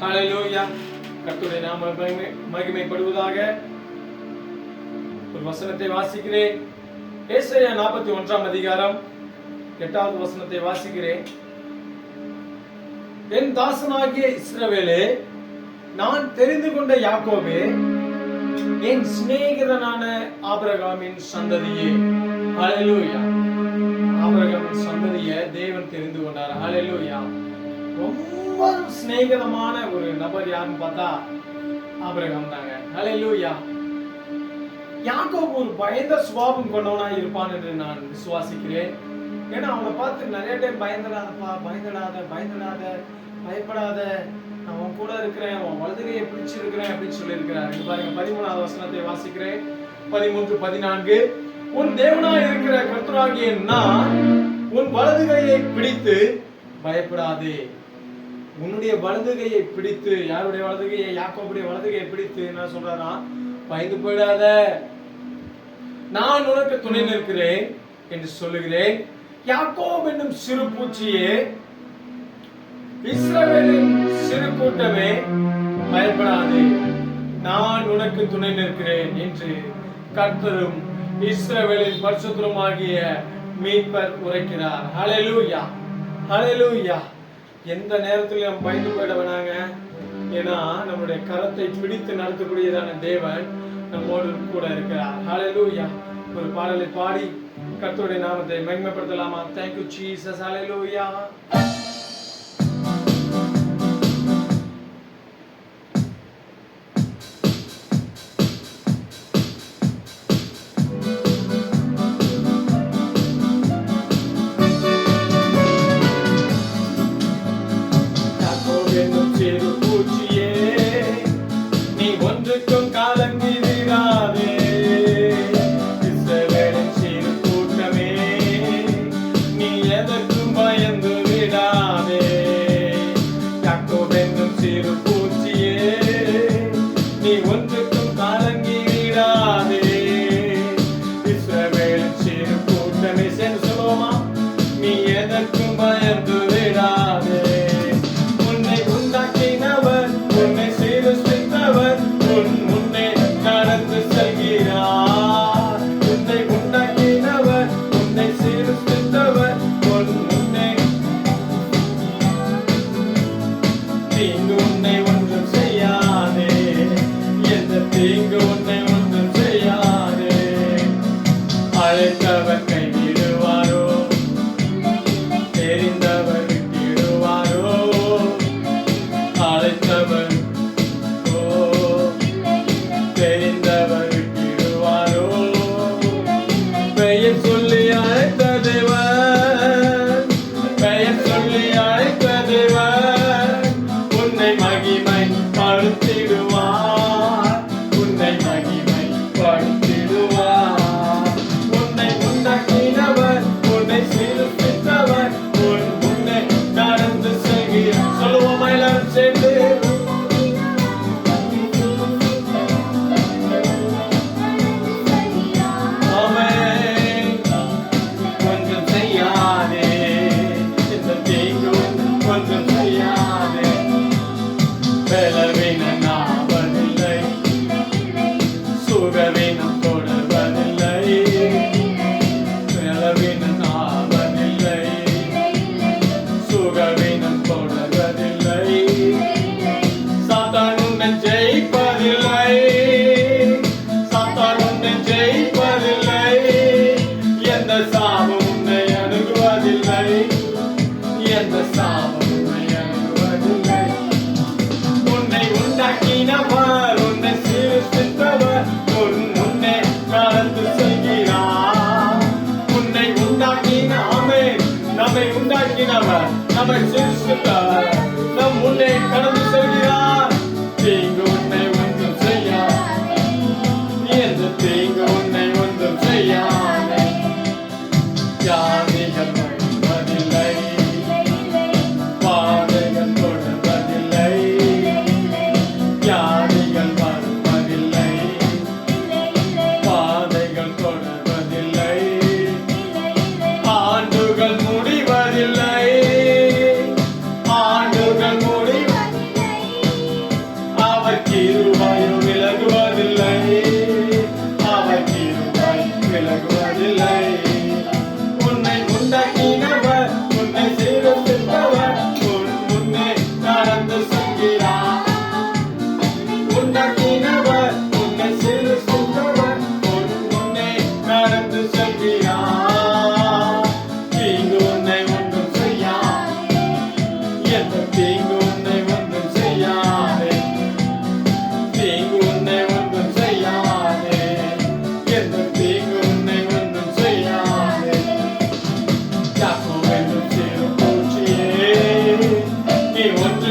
ஹல்லேலூயா. கர்த்தருடைய நாமம் மகிமைப்படுவதாக. ஒரு வசனத்தை வாசிக்கிறேன். ஏசாயா 41 அதிகாரம் 8வது வசனத்தை வாசிக்கிறேன். என் தாசனாகிய இஸ்ரவேலே, நான் தெரிந்து கொண்ட யாக்கோபே, என் சிநேகிதனான ஆபிரகாமின் சந்ததியே. ஹல்லேலூயா. ஆபிரகாமின் சந்ததியை தேவன் தெரிந்து கொண்டார். ஹல்லேலூயா. ரொம்ப சிநேகிதமான ஒரு நபர் யாருன்னு பார்த்தா ஆபிரகாம் தாங்க. ஹல்லேலூயா. யாக்கோபு ஒரு பயந்த சுபாவம் கொண்டவனா இருப்பான் என்று நான் விசுவாசிக்கிறேன். ஏன்னா அவனை பார்த்து நிறைய டைம் பயந்துடாதப்பா, பயப்படாத, நான் உன் கூட இருக்கிறேன், உன் வலதுகையை பிடிச்சிருக்கிறேன் அப்படின்னு சொல்லி இருக்கிறார். இது பாருங்க, 13வது வசனத்தை வாசிக்கிறேன். 13, 14. உன் தேவனாய் இருக்கிற கர்த்தராகிய நான் உன் வலதுகையை பிடித்து பயப்படாதே. உன்னுடைய வலதுகையை பிடித்து, யாருடைய வலதுகையை? யாக்கோபுடைய வலதுகையை பிடித்து என்ன சொல்றாரா? பயந்து போயிடாத, நான் உனக்கு துணை நிற்கிறேன் என்று சொல்லுகிறேன். யாக்கோப் என்னும் சிறு பூச்சியே, இஸ்ரவேலின் சிறு கூட்டமே, பயப்படாதே, நான் உனக்கு துணை நிற்கிறேன் என்று கர்த்தரும் இஸ்ரவேலின் பரிசுத்தருமாகிய மீட்பர் உரைக்கிறார். ஹல்லேலூயா, ஹல்லேலூயா. எந்த நேரத்தில் நம்ம பயந்து போயிட வேணாங்க. ஏன்னா நம்முடைய கரத்தை பிடித்து நடத்தக்கூடியதான தேவன் நம்மோடு கூட இருக்கிறார். ஹல்லேலூயா. ஒரு பாடலை பாடி கர்த்தருடைய நாமத்தை மகிமைப்படுத்தலாமா? Thank you Jesus. ஹல்லேலூயா.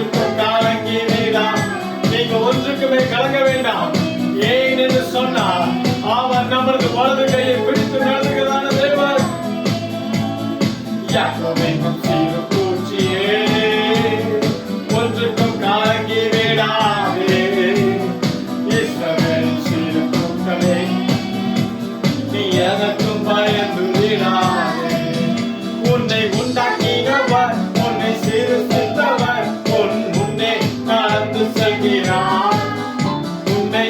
ஒன்றுக்கும் கலங்கி வேண்டாம். நீங்க ஒன்றுக்குமே கலங்க வேண்டாம். ஏன் என்று சொன்னால் அவர் நமது வலது கையை பிடித்து நடத்துகிறதான தேவன். யாக்கோபென்னும் சிறு பூச்சியே, ஒன்றுக்கும் கலங்கி வேண்டாதே. இஸ்ரவேலின் சிறு கூட்டமே, நீ எதற்கும் பயந்து விடாதே. உன்னை உண்டாக்கினவர், உன்னை சிருஷ்டித்தவர் உன் முன்னே நடந்து செல்கிறார். உன்னை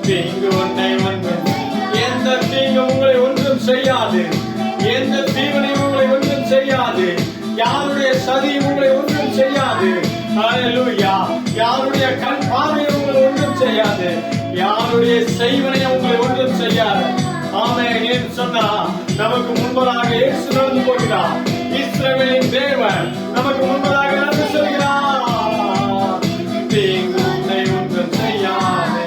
தீங்கு உன்னை வந்து எந்த தீங்கு உங்களை ஒன்றும் செய்யாது. எந்த தீவனை உங்களை ஒன்றும் செய்யாது. யாருடைய சதி உங்களை ஒன்றும் செய்யாது. ஹல்லேலூயா. யாருடைய கண் பார்வை உங்களை ஒன்றும் செய்யாது. யாருடைய செய்வனை உங்களை ஒன்றும் செய்யாது. ஆமென் என்று சொன்னா நமக்கு முன்பதாக இயேசு நடந்து போகிறார். இஸ்ரவேலின் தேவன் நமக்கு முன்பதாக நடந்து செல்கிறார். தீங்கு உன்னை ஒன்றும் செய்யாது.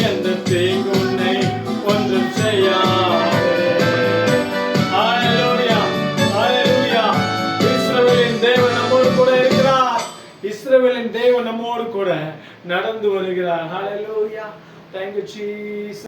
எந்த தீங்கு உன்னை ஒன்றும் செய்யாது. ஹல்லேலூயா, ஹல்லேலூயா. இஸ்ரவேலின் தேவன் நம்மோடு கூட இருக்கிறார். இஸ்ரவேலின் தேவன் நம்மோடு கூட நடந்து வருகிறார். ஹல்லேலூயா. Thank you, Jesus.